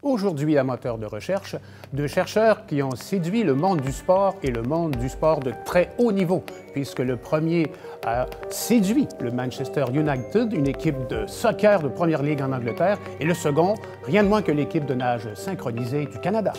Aujourd'hui, à Moteur de recherche, de chercheurs qui ont séduit le monde du sport et le monde du sport de très haut niveau, puisque le premier a séduit le Manchester United, une équipe de soccer de première ligue en Angleterre, et le second, rien de moins que l'équipe de nage synchronisée du Canada.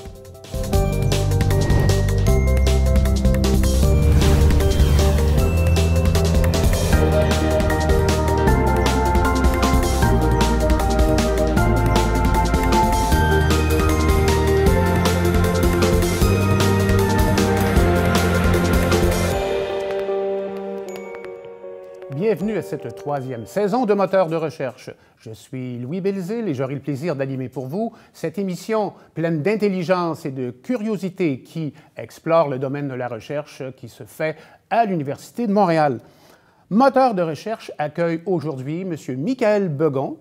Bienvenue à cette troisième saison de Moteur de recherche. Je suis Louis Belzile et j'aurai le plaisir d'animer pour vous cette émission pleine d'intelligence et de curiosité qui explore le domaine de la recherche qui se fait à l'Université de Montréal. Moteur de recherche accueille aujourd'hui M. Michael Begon.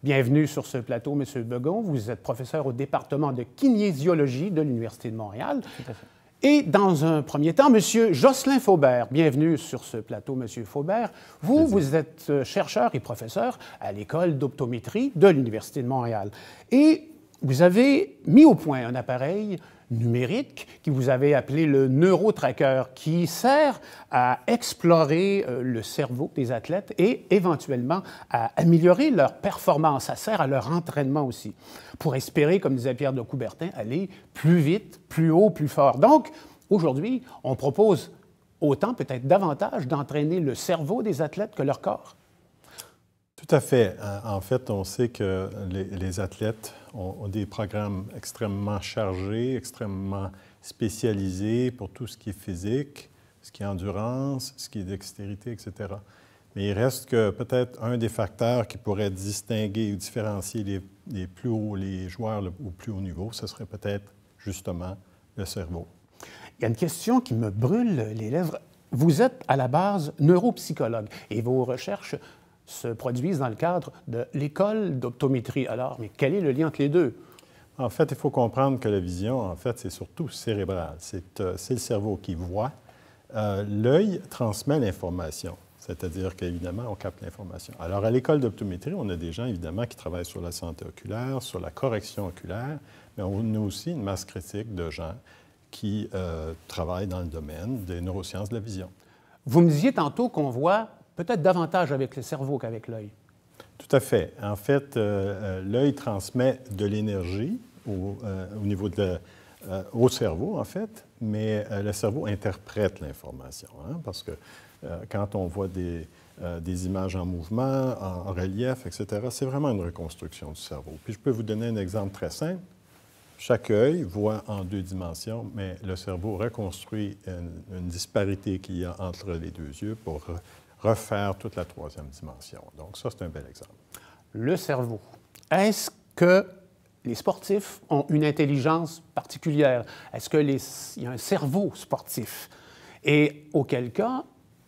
Bienvenue sur ce plateau, M. Begon. Vous êtes professeur au département de kinésiologie de l'Université de Montréal. Tout à fait. Et dans un premier temps, M. Jocelyn Faubert. Bienvenue sur ce plateau, M. Faubert. Vous êtes chercheur et professeur à l'École d'optométrie de l'Université de Montréal. Et vous avez mis au point un appareil numérique que vous avez appelé le NeuroTracker, qui sert à explorer le cerveau des athlètes et éventuellement à améliorer leur performance. Ça sert à leur entraînement aussi, pour espérer, comme disait Pierre de Coubertin, aller plus vite, plus haut, plus fort. Donc, aujourd'hui, on propose autant, peut-être davantage, d'entraîner le cerveau des athlètes que leur corps. Tout à fait. En fait, on sait que les athlètes ont des programmes extrêmement chargés, extrêmement spécialisés pour tout ce qui est physique, ce qui est endurance, ce qui est dextérité, etc. Mais il reste que peut-être un des facteurs qui pourrait distinguer ou différencier les joueurs au plus haut niveau, ce serait peut-être justement le cerveau. Il y a une question qui me brûle les lèvres. Vous êtes à la base neuropsychologue et vos recherches se produisent dans le cadre de l'École d'optométrie. Alors, mais quel est le lien entre les deux? En fait, il faut comprendre que la vision, en fait, c'est surtout cérébral. C'est le cerveau qui voit. L'œil transmet l'information, c'est-à-dire qu'évidemment, on capte l'information. Alors, à l'École d'optométrie, on a des gens, évidemment, qui travaillent sur la santé oculaire, sur la correction oculaire, mais on a aussi une masse critique de gens qui travaillent dans le domaine des neurosciences de la vision. Vous me disiez tantôt qu'on voit peut-être davantage avec le cerveau qu'avec l'œil. Tout à fait. En fait, l'œil transmet de l'énergie au niveau au cerveau, en fait, mais le cerveau interprète l'information, hein, parce que quand on voit des images en mouvement, en relief, etc., c'est vraiment une reconstruction du cerveau. Puis je peux vous donner un exemple très simple. Chaque œil voit en deux dimensions, mais le cerveau reconstruit une disparité qu'il y a entre les deux yeux pour refaire toute la troisième dimension. Donc ça, c'est un bel exemple. Le cerveau. Est-ce que les sportifs ont une intelligence particulière? Est-ce qu'il y a un cerveau sportif? Et auquel cas,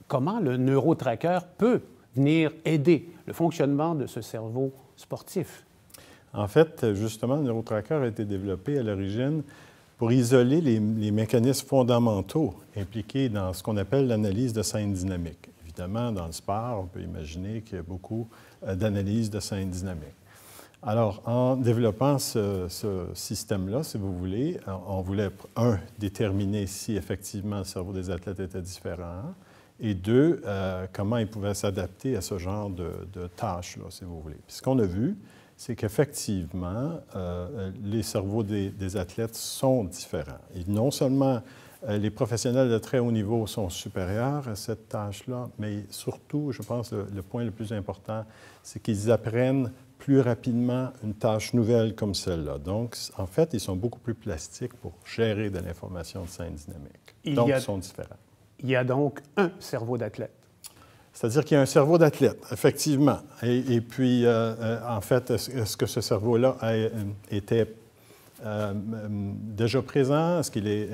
comment le NeuroTracker peut venir aider le fonctionnement de ce cerveau sportif? En fait, justement, le NeuroTracker a été développé à l'origine pour isoler les mécanismes fondamentaux impliqués dans ce qu'on appelle l'analyse de scènes dynamiques. Évidemment, dans le sport, on peut imaginer qu'il y a beaucoup d'analyses de scènes dynamiques. Alors, en développant ce système-là, si vous voulez, on voulait, déterminer si effectivement le cerveau des athlètes était différent, et deux, comment ils pouvaient s'adapter à ce genre de tâches-là, si vous voulez. Puis ce qu'on a vu, c'est qu'effectivement, les cerveaux des athlètes sont différents. Et non seulement les professionnels de très haut niveau sont supérieurs à cette tâche-là, mais surtout, je pense, le point le plus important, c'est qu'ils apprennent plus rapidement une tâche nouvelle comme celle-là. Donc, en fait, ils sont beaucoup plus plastiques pour gérer de l'information de scène dynamique. Donc, ils sont différents. Il y a donc un cerveau d'athlète. C'est-à-dire qu'il y a un cerveau d'athlète, effectivement. Et puis, en fait, est-ce que ce cerveau-là était déjà présent? Est-ce qu'il est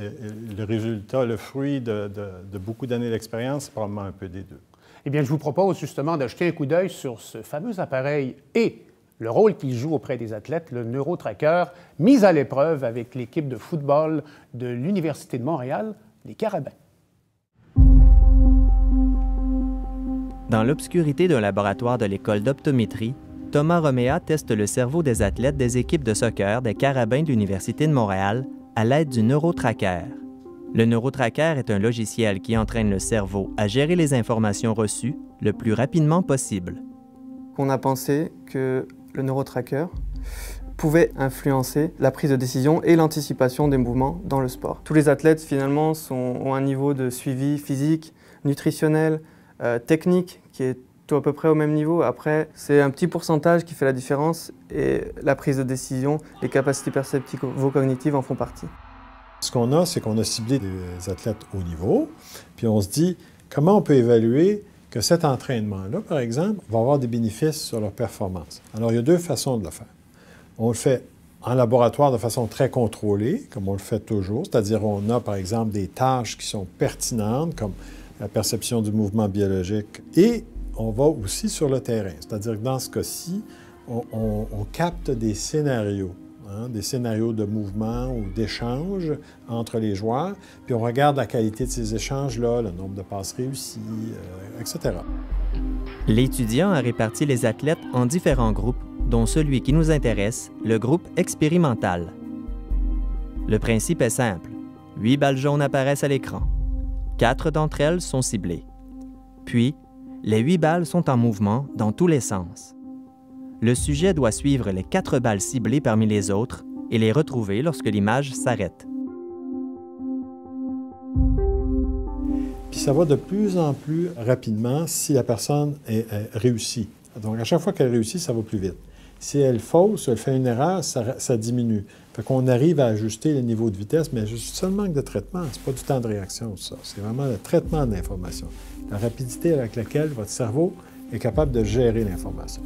le résultat, le fruit de beaucoup d'années d'expérience? Probablement un peu des deux. Eh bien, je vous propose justement de jeter un coup d'œil sur ce fameux appareil et le rôle qu'il joue auprès des athlètes, le NeuroTracker, mis à l'épreuve avec l'équipe de football de l'Université de Montréal, les Carabins. Dans l'obscurité d'un laboratoire de l'école d'optométrie, Thomas Roméa teste le cerveau des athlètes des équipes de soccer des Carabins de l'Université de Montréal à l'aide du neurotracker. Le neurotracker est un logiciel qui entraîne le cerveau à gérer les informations reçues le plus rapidement possible. On a pensé que le neurotracker pouvait influencer la prise de décision et l'anticipation des mouvements dans le sport. Tous les athlètes finalement ont un niveau de suivi physique, nutritionnel, technique qui est tout à peu près au même niveau. Après, c'est un petit pourcentage qui fait la différence et la prise de décision, les capacités perceptivo-cognitives en font partie. Ce qu'on a, c'est qu'on a ciblé des athlètes haut niveau, puis on se dit comment on peut évaluer que cet entraînement-là, par exemple, va avoir des bénéfices sur leur performance. Alors, il y a deux façons de le faire. On le fait en laboratoire de façon très contrôlée, comme on le fait toujours, c'est-à-dire on a, par exemple, des tâches qui sont pertinentes, comme la perception du mouvement biologique, et on va aussi sur le terrain, c'est-à-dire que dans ce cas-ci, on capte des scénarios. Des scénarios de mouvement ou d'échange entre les joueurs, puis on regarde la qualité de ces échanges-là, le nombre de passes réussies, etc. L'étudiant a réparti les athlètes en différents groupes, dont celui qui nous intéresse, le groupe expérimental. Le principe est simple. 8 balles jaunes apparaissent à l'écran. 4 d'entre elles sont ciblées. Puis, les 8 balles sont en mouvement dans tous les sens. Le sujet doit suivre les 4 balles ciblées parmi les autres et les retrouver lorsque l'image s'arrête. Puis ça va de plus en plus rapidement si la personne réussit. Donc, à chaque fois qu'elle réussit, ça va plus vite. Si elle fausse, elle fait une erreur, ça diminue. Fait qu'on arrive à ajuster le niveau de vitesse, mais juste seulement que de traitement. C'est pas du temps de réaction, ça. C'est vraiment le traitement de l'information. La rapidité avec laquelle votre cerveau est capable de gérer l'information.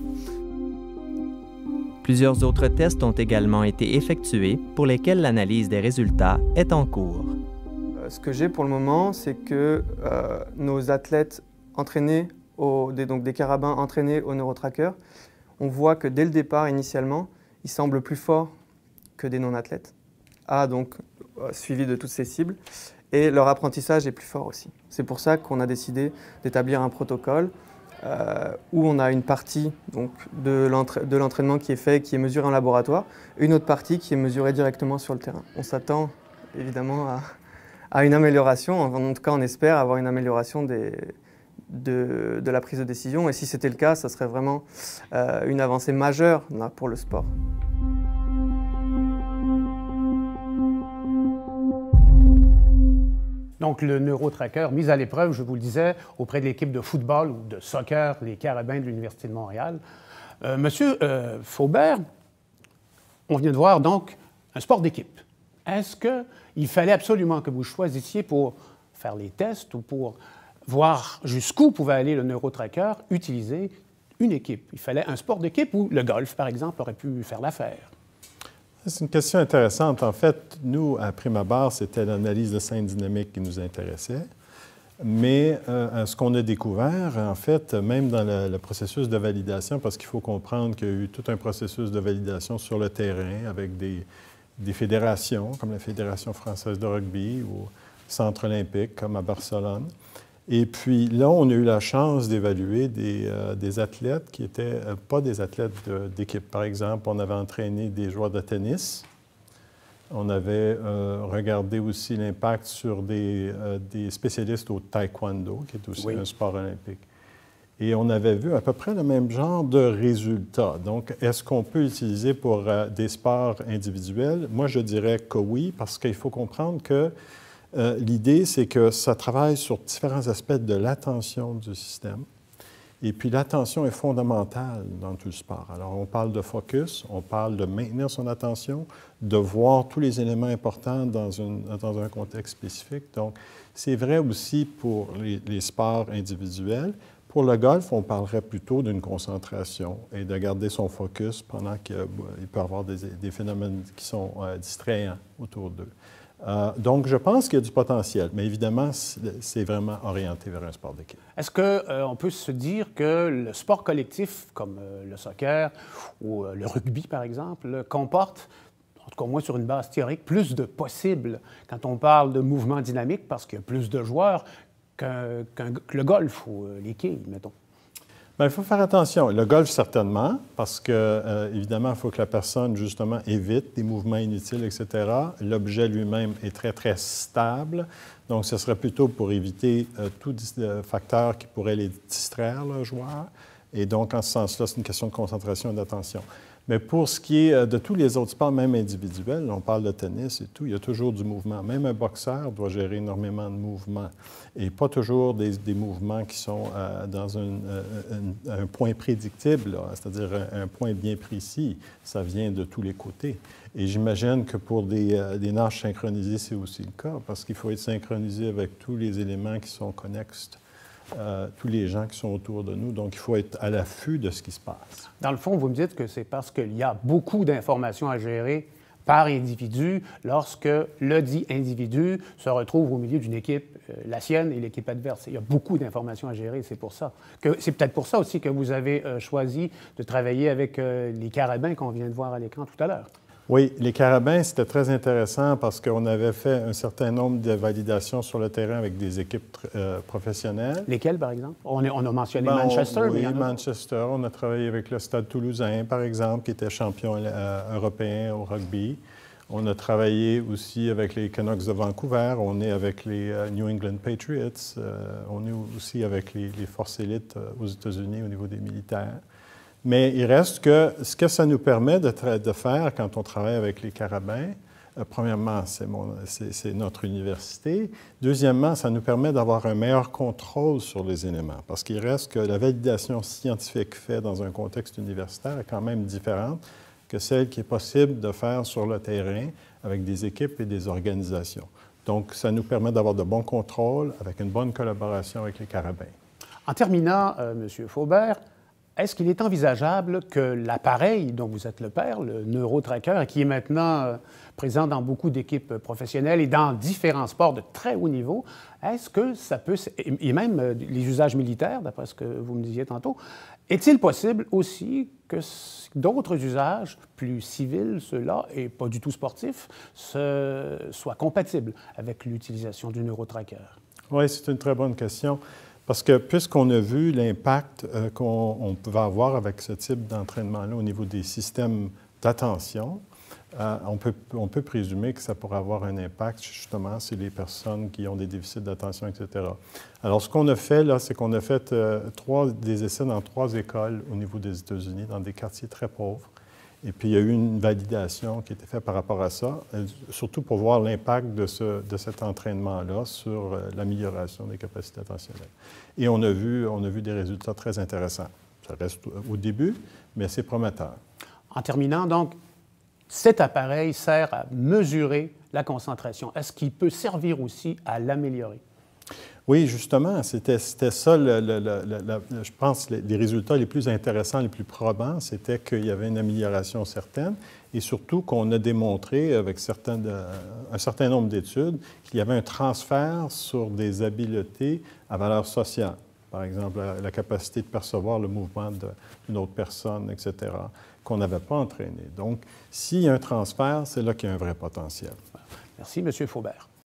Plusieurs autres tests ont également été effectués pour lesquels l'analyse des résultats est en cours. Ce que j'ai pour le moment, c'est que nos athlètes entraînés, donc des carabins entraînés au neurotracker, on voit que dès le départ, initialement, ils semblent plus forts que des non-athlètes, donc suivi de toutes ces cibles, et leur apprentissage est plus fort aussi. C'est pour ça qu'on a décidé d'établir un protocole où on a une partie donc, de l'entraînement qui est fait, qui est mesuré en laboratoire, une autre partie qui est mesurée directement sur le terrain. On s'attend évidemment à une amélioration, en tout cas on espère avoir une amélioration de la prise de décision, et si c'était le cas, ça serait vraiment une avancée majeure là, pour le sport. Donc, le neurotracker mis à l'épreuve, je vous le disais, auprès de l'équipe de football ou de soccer, les Carabins de l'Université de Montréal. Monsieur Faubert, on vient de voir donc un sport d'équipe. Est-ce qu'il fallait absolument que vous choisissiez pour faire les tests ou pour voir jusqu'où pouvait aller le neurotracker, utiliser une équipe? Il fallait un sport d'équipe ou le golf, par exemple, aurait pu faire l'affaire? C'est une question intéressante. En fait, nous, à prime abord, c'était l'analyse de scène dynamique qui nous intéressait. Mais ce qu'on a découvert, en fait, même dans le processus de validation, parce qu'il faut comprendre qu'il y a eu tout un processus de validation sur le terrain avec des fédérations, comme la Fédération française de rugby ou Centre olympique, comme à Barcelone. Et puis là, on a eu la chance d'évaluer des athlètes qui n'étaient pas des athlètes d'équipe. Par exemple, on avait entraîné des joueurs de tennis. On avait regardé aussi l'impact sur des spécialistes au taekwondo, qui est aussi un sport olympique. Et on avait vu à peu près le même genre de résultats. Donc, est-ce qu'on peut l'utiliser pour des sports individuels? Moi, je dirais que oui, parce qu'il faut comprendre que l'idée, c'est que ça travaille sur différents aspects de l'attention du système. Et puis, l'attention est fondamentale dans tout le sport. Alors, on parle de focus, on parle de maintenir son attention, de voir tous les éléments importants dans un contexte spécifique. Donc, c'est vrai aussi pour les sports individuels. Pour le golf, on parlerait plutôt d'une concentration et de garder son focus pendant qu'il peut y avoir des phénomènes qui sont distrayants autour d'eux. Donc, je pense qu'il y a du potentiel, mais évidemment, c'est vraiment orienté vers un sport d'équipe. Est-ce qu'on peut se dire que le sport collectif, comme le soccer ou le rugby, par exemple, comporte, en tout cas moins sur une base théorique, plus de possibles quand on parle de mouvement dynamique, parce qu'il y a plus de joueurs que le golf ou les quilles, mettons? Bien, il faut faire attention. Le golf, certainement, parce que, évidemment, il faut que la personne, justement, évite des mouvements inutiles, etc. L'objet lui-même est très, très stable. Donc, ce serait plutôt pour éviter tout facteur qui pourrait les distraire, le joueur. Et donc, en ce sens-là, c'est une question de concentration et d'attention. Mais pour ce qui est de tous les autres sports, même individuels, on parle de tennis et tout, il y a toujours du mouvement. Même un boxeur doit gérer énormément de mouvements et pas toujours des mouvements qui sont dans un point prédictible, c'est-à-dire un point bien précis. Ça vient de tous les côtés. Et j'imagine que pour des nages synchronisés, c'est aussi le cas, parce qu'il faut être synchronisé avec tous les éléments qui sont connexes. Tous les gens qui sont autour de nous. Donc, il faut être à l'affût de ce qui se passe. Dans le fond, vous me dites que c'est parce qu'il y a beaucoup d'informations à gérer par individu lorsque le dit individu se retrouve au milieu d'une équipe, la sienne et l'équipe adverse. Il y a beaucoup d'informations à gérer, c'est pour ça. C'est peut-être pour ça aussi que vous avez choisi de travailler avec les carabins qu'on vient de voir à l'écran tout à l'heure. Oui, les carabins, c'était très intéressant parce qu'on avait fait un certain nombre de validations sur le terrain avec des équipes professionnelles. Lesquelles, par exemple? On a mentionné Manchester. Oui, mais Manchester. On a travaillé avec le Stade Toulousain, par exemple, qui était champion européen au rugby. On a travaillé aussi avec les Canucks de Vancouver. On est avec les New England Patriots. On est aussi avec les forces élites aux États-Unis au niveau des militaires. Mais il reste que ce que ça nous permet de faire quand on travaille avec les carabins, premièrement, c'est notre université. Deuxièmement, ça nous permet d'avoir un meilleur contrôle sur les éléments, parce qu'il reste que la validation scientifique faite dans un contexte universitaire est quand même différente que celle qui est possible de faire sur le terrain avec des équipes et des organisations. Donc, ça nous permet d'avoir de bons contrôles avec une bonne collaboration avec les carabins. En terminant, M. Faubert, est-ce qu'il est envisageable que l'appareil dont vous êtes le père, le NeuroTracker, qui est maintenant présent dans beaucoup d'équipes professionnelles et dans différents sports de très haut niveau, est-ce que ça peut, et même les usages militaires, d'après ce que vous me disiez tantôt, est-il possible aussi que d'autres usages plus civils, ceux-là, et pas du tout sportifs, soient compatibles avec l'utilisation du NeuroTracker? Oui, c'est une très bonne question. Parce que puisqu'on a vu l'impact qu'on pouvait avoir avec ce type d'entraînement-là au niveau des systèmes d'attention, on peut présumer que ça pourrait avoir un impact justement sur les personnes qui ont des déficits d'attention, etc. Alors, ce qu'on a fait, là, c'est qu'on a fait des essais dans 3 écoles au niveau des États-Unis, dans des quartiers très pauvres. Et puis, il y a eu une validation qui a été faite par rapport à ça, surtout pour voir l'impact de cet entraînement-là sur l'amélioration des capacités attentionnelles. Et on a vu des résultats très intéressants. Ça reste au début, mais c'est prometteur. En terminant, donc, cet appareil sert à mesurer la concentration. Est-ce qu'il peut servir aussi à l'améliorer? Oui, justement, c'était ça, je pense, les résultats les plus intéressants, les plus probants, c'était qu'il y avait une amélioration certaine et surtout qu'on a démontré avec un certain nombre d'études qu'il y avait un transfert sur des habiletés à valeur sociale. Par exemple, la capacité de percevoir le mouvement d'une autre personne, etc., qu'on n'avait pas entraîné. Donc, s'il y a un transfert, c'est là qu'il y a un vrai potentiel. Merci, M. Faubert.